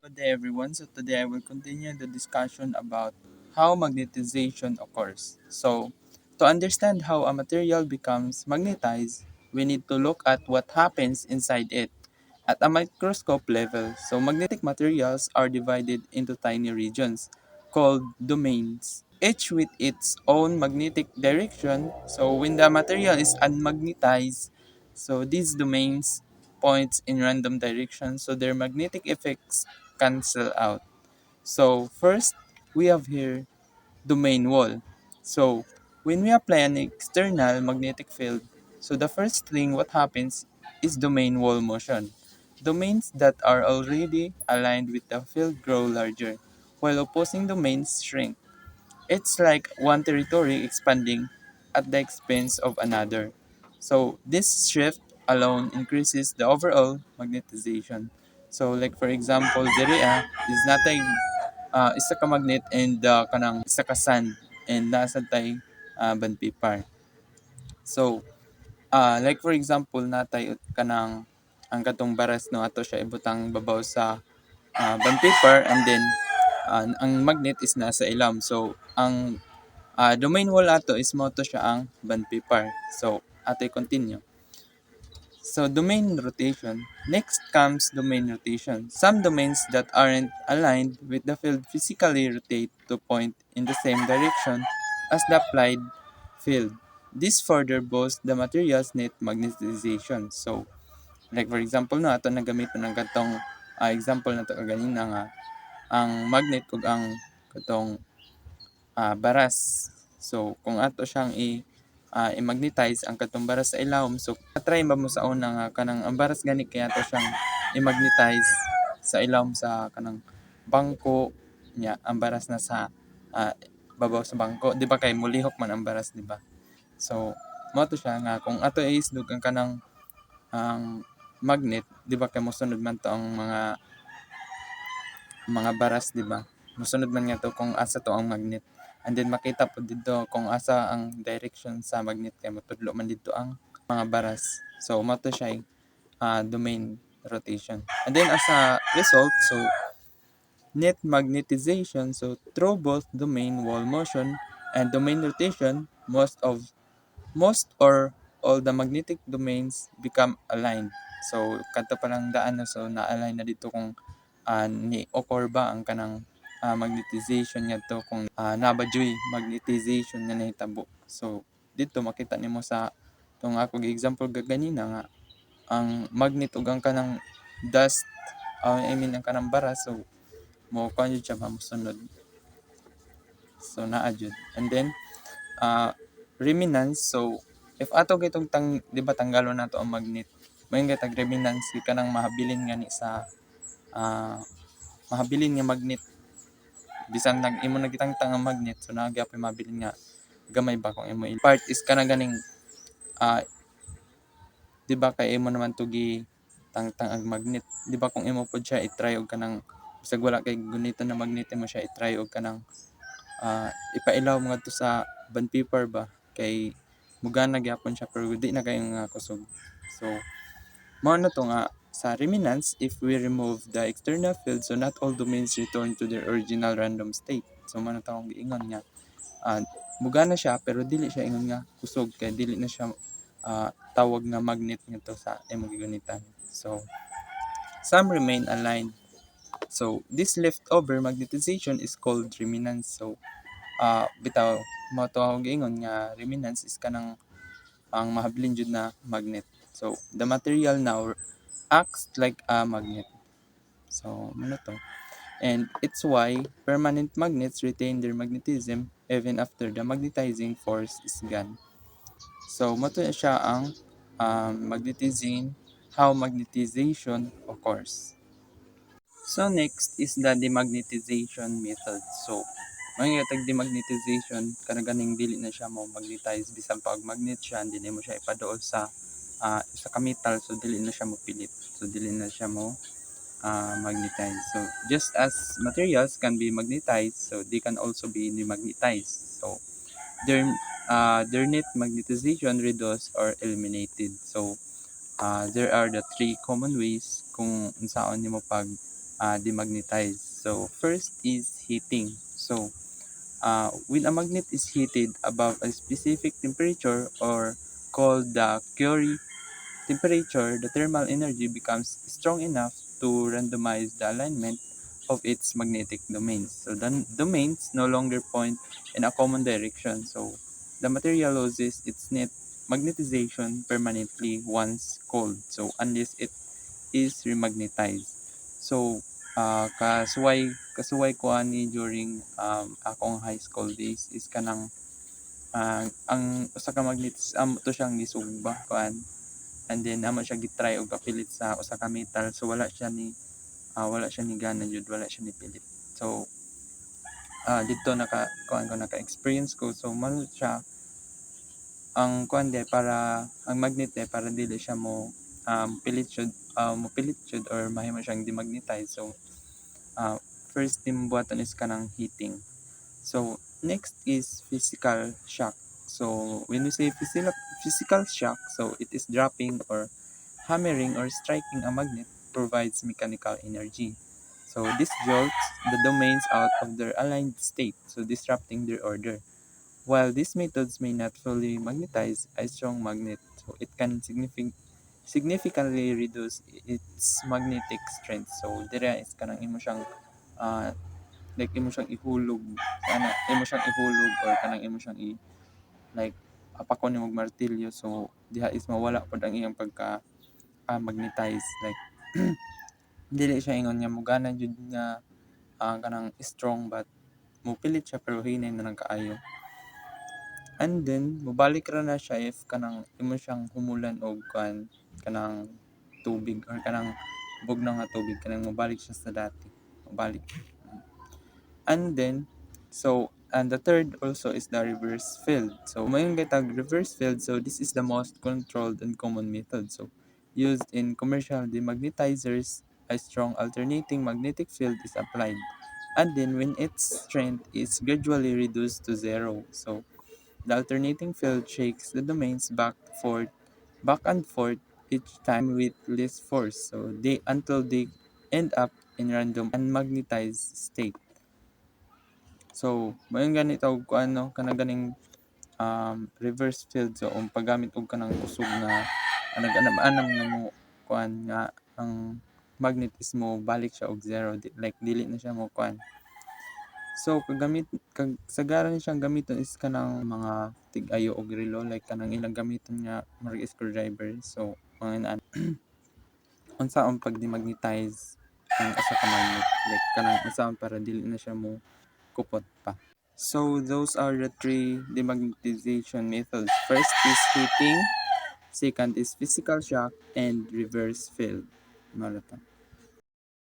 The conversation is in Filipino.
Good day, everyone. So today I will continue the discussion about how magnetization occurs. So to understand how a material becomes magnetized, we need to look at what happens inside it at a microscope level. So magnetic materials are divided into tiny regions called domains, each with its own magnetic direction. So when the material is unmagnetized, so these domains points in random directions, so their magnetic effects cancel out. So first, we have here domain wall. So when we apply an external magnetic field, so the first thing what happens is domain wall motion. Domains that are already aligned with the field grow larger, while opposing domains shrink. It's like one territory expanding at the expense of another. So this shift alone increases the overall magnetization. So like for example, diri is natay isa ka magnet and kanang isa ka sand and nasa tay bandpipar. So like for example natay kanang ang katong baras no ato siya ibutang babaw sa bond paper and then ang magnet is nasa ilam. So ang domain wall ato is mo to siya ang bond paper. So ato continue. So domain rotation. Next comes domain rotation. Some domains that aren't aligned with the field physically rotate to point in the same direction as the applied field. This further boosts the material's net magnetization. So, like for example na ato nagamit ng katong example na to ganina nga ang magnet ug ang katong baras. So kung ato siyang i-magnetize ang katong baras sa ilawom, so try ba mo sa una nga kanang ang baras gani kaya ato siyang i-magnetize sa ilawom sa kanang bangko niya, ang baras na sa ah, babaw sa bangko, di ba kay mulihok man ang baras, di ba? So mo to siya nga kung ato isdug ang kanang ang magnet, di ba kay mosunod man to ang mga baras, di ba? Mosunod man nga to kung asa to ang magnet. And then makita po dito kung asa ang direction sa magnet kay motudlo man dito ang mga baras. So mo to siya domain rotation. And then as a result, so net magnetization, so through both domain wall motion and domain rotation, most or all the magnetic domains become aligned. So kadto pa lang daan na so na-align na dito kung ni occur ba ang kanang magnetization niya to kung nabadyoy magnetization na nahitabo. So dito makita nimo sa tong ako example ganina nga ang magnet ug ang kanang dust I mean ang kanang bara, so mo kuan jud siya mamusunod. So naa jud. And then reminance, so if ato gitong di ba tanggalon nato ang magnet, may nga tag reminance ka nang mahabilin nga ni sa mahabilin nga magnet bisan nag imo nagitangtang ang magnet, so naa gyapon mabilin nga gamay ba kung imo part is kana ganing ah, di ba kay imo naman to gi tangtang ang magnet, di ba kung imo pod siya i-try og kanang bisag wala kay gunito na magnet mo siya i-try og kanang ipailaw mo ngadto sa bond paper ba kay mugana gyapon siya pero di na kayo nga kusog. So mao na to nga sa reminance, if we remove the external field, so not all domains return to their original random state. So mao na to ang giingon nga mugana siya pero dili siya ingon nga kusog kay dili na siya tawag nga magnet ngadto sa imong gigunitan. So some remain aligned. So this leftover magnetization is called reminance. So bitaw mo to ako giingon nga reminance is kanang ang mahabilin jud na magnet. So the material now acts like a magnet. So ano to? And it's why permanent magnets retain their magnetism even after the magnetizing force is gone. So mo to siya ang magnetizing, how magnetization occurs. So next is the demagnetization method. So mga tag demagnetization kana ganing dili na siya mo magnetize bisan pag magnet siya dili mo siya ipaduol sa ka metal, so dili na siya mo pilit. So dili na siya mo magnetize. So just as materials can be magnetized, so they can also be demagnetized. So their net magnetization reduced or eliminated. So there are the three common ways kung unsaon nimo pag demagnetize. So first is heating. So when a magnet is heated above a specific temperature or called the Curie temperature, the thermal energy becomes strong enough to randomize the alignment of its magnetic domains. So the domains no longer point in a common direction. So the material loses its net magnetization permanently once cold. So unless it is remagnetized. So kasuway ko ani during akong high school days is kanang ang usa ka magnet to siyang gisugba kuan, and then amo siya gitry og kapilit sa usa ka metal, so wala siya ni gana jud, wala siya ni pilit. So dito naka-experience ko, so man siya ang kuan de para ang magnet de para dili siya mo pilit jud, mo pilit jud or mahimo siyang demagnetize. So first timbuatan is kanang heating. So next is physical shock. So when we say physical shock, so it is dropping or hammering or striking a magnet provides mechanical energy. So this jolts the domains out of their aligned state, so disrupting their order. While these methods may not fully magnetize a strong magnet, so it can significantly reduce its magnetic strength. So dire is kanang imo siyang uh, like imo siyang ihulog, imo siyang ihulog or kanang imo siyang like apakon ni martilyo. So diha is mawala pod ang iyang pagka magnetize, like dili siya ingon nga mugana jud nga kanang strong, but mupilit siya pero hinay na lang kaayo. And then mobalik ra na siya if kanang imo siyang humulan og kanang tubig or kanang bugnaw nga tubig, kanang mobalik siya sa dati, mobalik. And then and the third also is the reverse field. So mayong gitag reverse field, so this is the most controlled and common method. So used in commercial demagnetizers, a strong alternating magnetic field is applied. And then when its strength is gradually reduced to zero, so the alternating field shakes the domains back and forth each time with less force. So until they end up in random unmagnetized state. So mayon gani tawag ko kanang ganing reverse field. So paggamit og kanang kusog nga nag-anam-anam nga mo kuan nga ang magnet is mo balik siya og zero, like dili na siya mo kuan. So sagaran ni siyang gamiton is kanang mga tig-ayo og relo, like kanang ilang gamiton nga marag screwdriver. So mga inaan unsaon pag demagnetize ang usa ka magnet, like kanang unsaon para dili na siya mo kupot pa. So those are the three demagnetization methods. First is heating, second is physical shock, and reverse field. Malata.